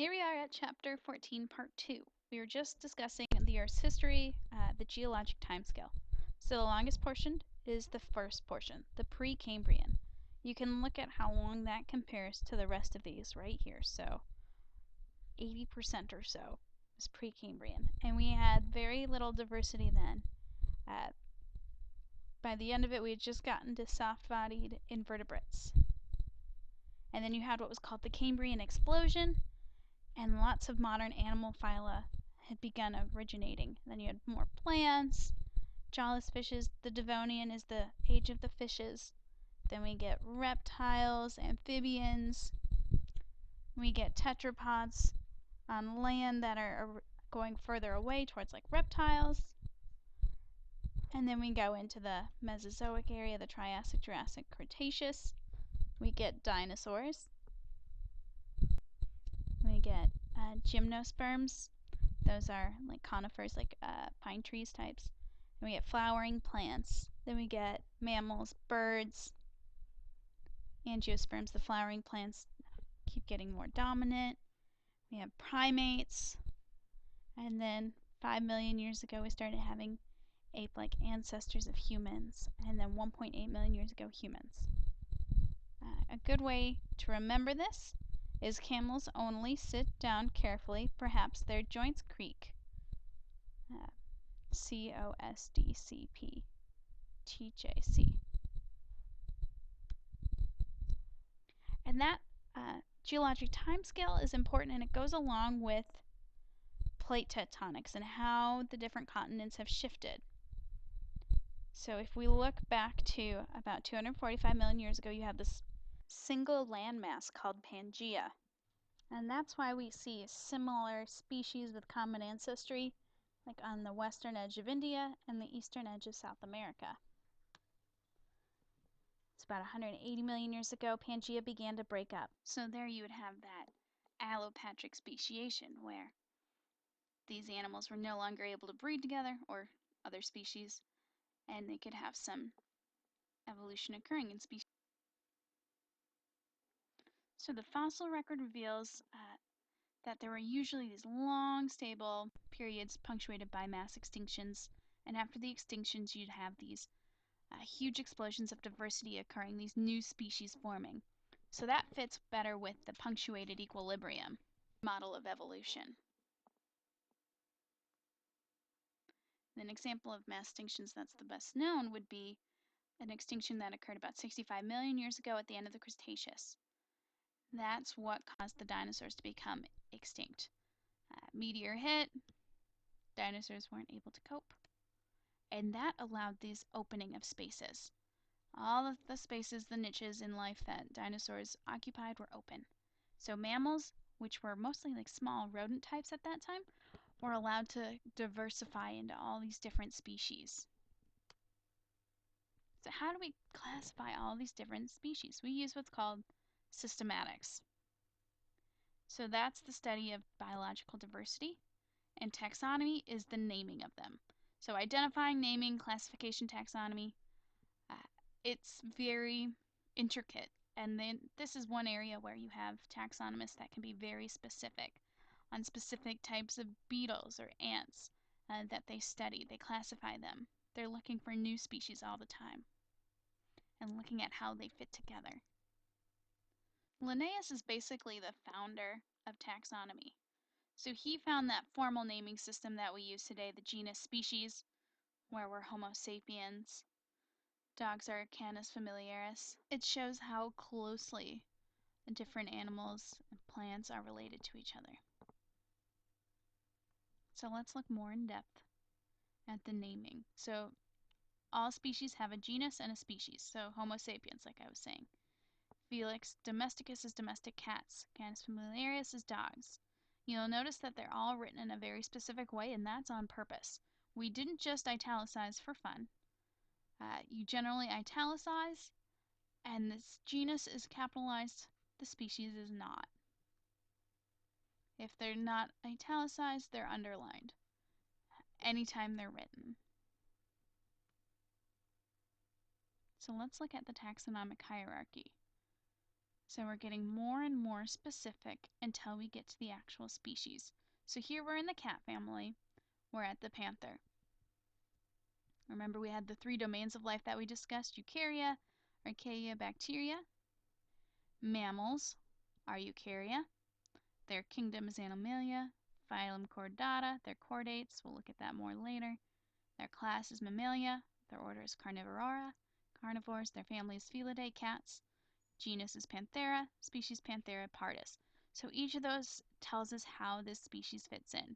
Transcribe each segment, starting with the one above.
Here we are at Chapter 14, Part 2. We were just discussing the Earth's history, the geologic timescale. So the longest portion is the first portion, the Precambrian. You can look at how long that compares to the rest of these right here. So 80% or so is Precambrian. And we had very little diversity then. By the end of it, we had just gotten to soft-bodied invertebrates. And then you had what was called the Cambrian explosion, and lots of modern animal phyla had begun originating. Then you had more plants, jawless fishes. The Devonian is the age of the fishes. Then we get reptiles, amphibians. We get tetrapods on land that are going further away towards like reptiles. And then we go into the Mesozoic area, the Triassic, Jurassic, Cretaceous. We get dinosaurs. We get gymnosperms. Those are like conifers, like pine trees types. And we get flowering plants. Then we get mammals, birds, angiosperms. The flowering plants keep getting more dominant. We have primates. And then 5 million years ago, we started having ape-like ancestors of humans. And then 1.8 million years ago, humans. A good way to remember this is camels only sit down carefully, perhaps their joints creak. COSDCP TJC. And that geologic timescale is important, and it goes along with plate tectonics and how the different continents have shifted. So if we look back to about 245 million years ago, you have this single landmass called Pangaea. And that's why we see similar species with common ancestry, like on the western edge of India and the eastern edge of South America. It's about 180 million years ago, Pangaea began to break up. So there you would have that allopatric speciation, where these animals were no longer able to breed together, or other species, and they could have some evolution occurring in species. So the fossil record reveals that there were usually these long, stable periods punctuated by mass extinctions, and after the extinctions you'd have these huge explosions of diversity occurring, these new species forming. So that fits better with the punctuated equilibrium model of evolution. An example of mass extinctions that's the best known would be an extinction that occurred about 65 million years ago at the end of the Cretaceous. That's what caused the dinosaurs to become extinct. Meteor hit, dinosaurs weren't able to cope, and that allowed these opening of spaces. All of the spaces, the niches in life that dinosaurs occupied were open. So mammals, which were mostly like small rodent types at that time, were allowed to diversify into all these different species. So how do we classify all these different species? We use what's called systematics. So that's the study of biological diversity, and taxonomy is the naming of them. So identifying, naming, classification, taxonomy, it's very intricate. And then this is one area where you have taxonomists that can be very specific on specific types of beetles or ants that they study. They classify them. They're looking for new species all the time and looking at how they fit together. Linnaeus is basically the founder of taxonomy. So he found that formal naming system that we use today, the genus species, where we're Homo sapiens. Dogs are Canis familiaris. It shows how closely different animals and plants are related to each other. So let's look more in depth at the naming. So all species have a genus and a species. So Homo sapiens, like I was saying. Felix domesticus is domestic cats. Canis familiaris is dogs. You'll notice that they're all written in a very specific way, and that's on purpose. We didn't just italicize for fun. You generally italicize, and this genus is capitalized, the species is not. If they're not italicized, they're underlined anytime they're written. So let's look at the taxonomic hierarchy. So we're getting more and more specific until we get to the actual species. So here we're in the cat family. We're at the panther. Remember we had the 3 domains of life that we discussed: eukarya, archaea, bacteria. Mammals are eukarya. Their kingdom is Animalia. Phylum Chordata, they're chordates. We'll look at that more later. Their class is Mammalia. Their order is Carnivora. Carnivores, their family is Felidae, cats. Genus is Panthera, species Panthera pardus. So each of those tells us how this species fits in.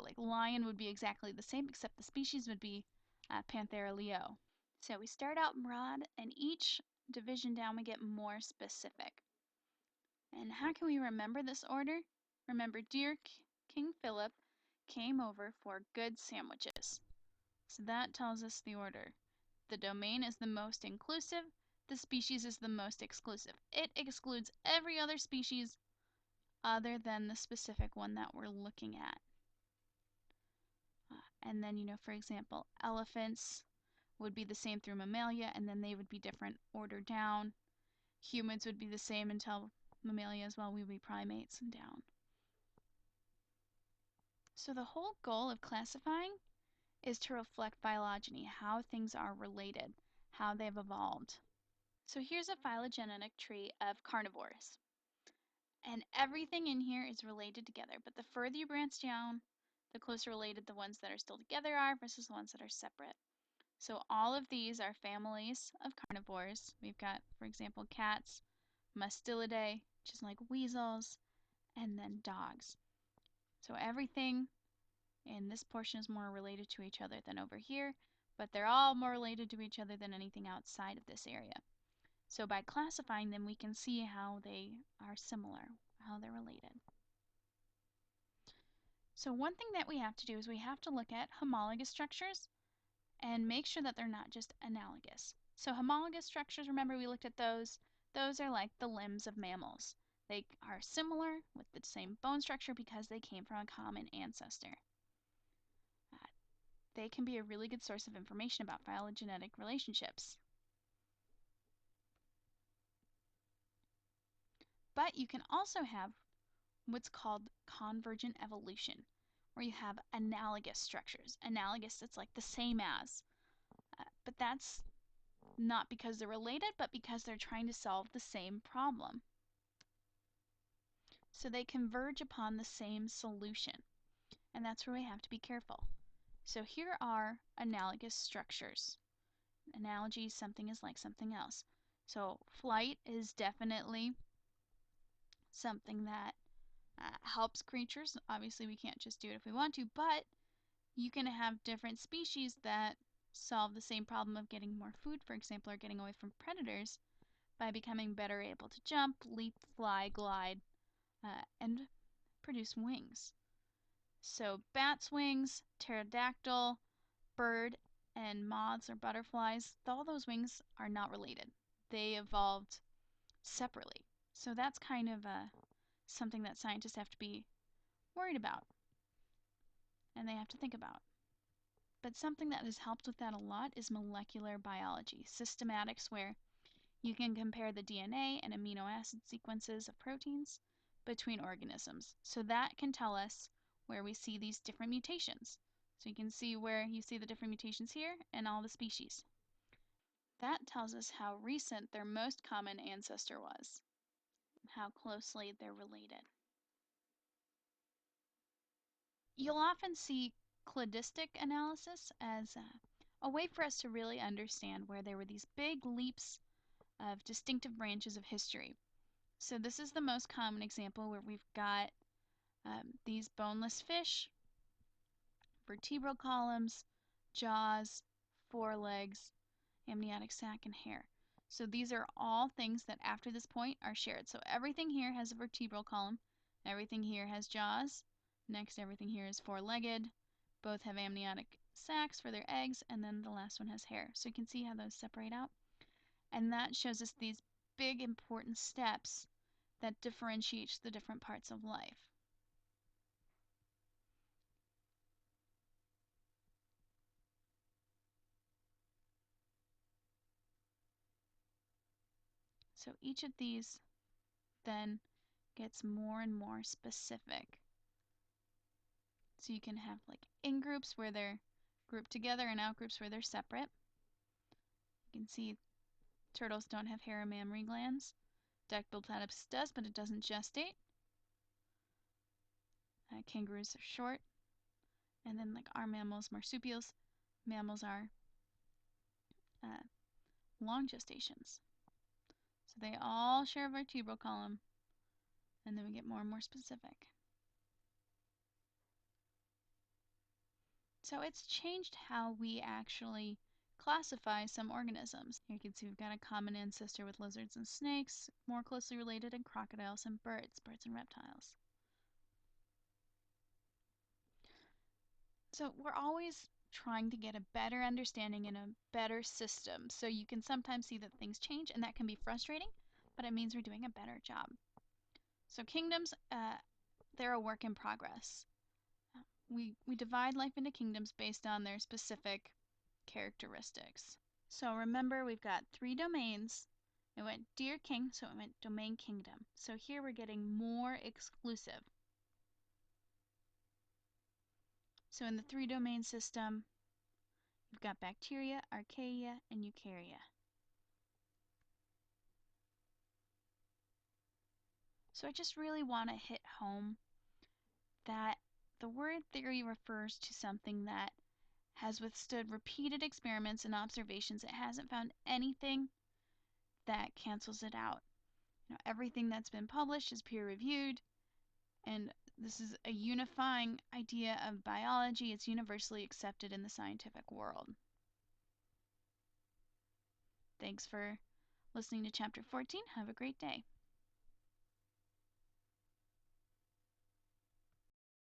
Like lion would be exactly the same, except the species would be Panthera leo. So we start out broad, and each division down we get more specific. And how can we remember this order? Remember, dear King Philip came over for good sandwiches. So that tells us the order. The domain is the most inclusive. The species is the most exclusive. It excludes every other species other than the specific one that we're looking at. And then, for example, elephants would be the same through Mammalia, and then they would be different order down. Humans would be the same until Mammalia as well. We would be primates and down. So the whole goal of classifying is to reflect phylogeny, how things are related, how they've evolved. So here's a phylogenetic tree of carnivores. And everything in here is related together, but the further you branch down, the closer related the ones that are still together are versus the ones that are separate. So all of these are families of carnivores. We've got, for example, cats, Mustelidae, which is like weasels, and then dogs. So everything in this portion is more related to each other than over here, but they're all more related to each other than anything outside of this area. So by classifying them, we can see how they are similar, how they're related. So one thing that we have to do is we have to look at homologous structures and make sure that they're not just analogous. So homologous structures, remember we looked at those. Those are like the limbs of mammals. They are similar with the same bone structure because they came from a common ancestor. They can be a really good source of information about phylogenetic relationships. But you can also have what's called convergent evolution, where you have analogous structures. Analogous, it's like the same as. But that's not because they're related, but because they're trying to solve the same problem. So they converge upon the same solution. And that's where we have to be careful. So here are analogous structures. Analogy, something is like something else. So flight is definitely something that helps creatures. Obviously, we can't just do it if we want to, but you can have different species that solve the same problem of getting more food, for example, or getting away from predators by becoming better able to jump, leap, fly, glide, and produce wings. So bats' wings, pterodactyl, bird, and moths or butterflies, all those wings are not related. They evolved separately. So that's kind of something that scientists have to be worried about and they have to think about. But something that has helped with that a lot is molecular biology, systematics where you can compare the DNA and amino acid sequences of proteins between organisms. So that can tell us where we see these different mutations. So you can see where you see the different mutations here in all the species. That tells us how recent their most common ancestor was, and how closely they're related. You'll often see cladistic analysis as a way for us to really understand where there were these big leaps of distinctive branches of history. So this is the most common example where we've got these boneless fish, vertebral columns, jaws, forelegs, amniotic sac, and hair. So these are all things that after this point are shared. So everything here has a vertebral column, everything here has jaws, next everything here is four-legged, both have amniotic sacs for their eggs, and then the last one has hair. So you can see how those separate out. And that shows us these big important steps that differentiates the different parts of life. So each of these then gets more and more specific. So you can have like in groups where they're grouped together and out groups where they're separate. You can see turtles don't have hair or mammary glands. Duck-billed platypus does, but it doesn't gestate. Kangaroos are short. And then like our mammals, marsupials, mammals are long gestations. So they all share a vertebral column, and then we get more and more specific. So it's changed how we actually classify some organisms. Here you can see we've got a common ancestor with lizards and snakes, more closely related in crocodiles and birds and reptiles. So we're always trying to get a better understanding and a better system. So you can sometimes see that things change, and that can be frustrating, but it means we're doing a better job. So kingdoms, they're a work in progress. We divide life into kingdoms based on their specific characteristics. So remember, we've got 3 domains. It went dear king, so it went domain kingdom. So here we're getting more exclusive. So in the 3 domain system, you've got bacteria, archaea, and eukarya. So I just really want to hit home that the word theory refers to something that has withstood repeated experiments and observations. It hasn't found anything that cancels it out. Everything that's been published is peer-reviewed, and this is a unifying idea of biology. It's universally accepted in the scientific world. Thanks for listening to Chapter 14. Have a great day.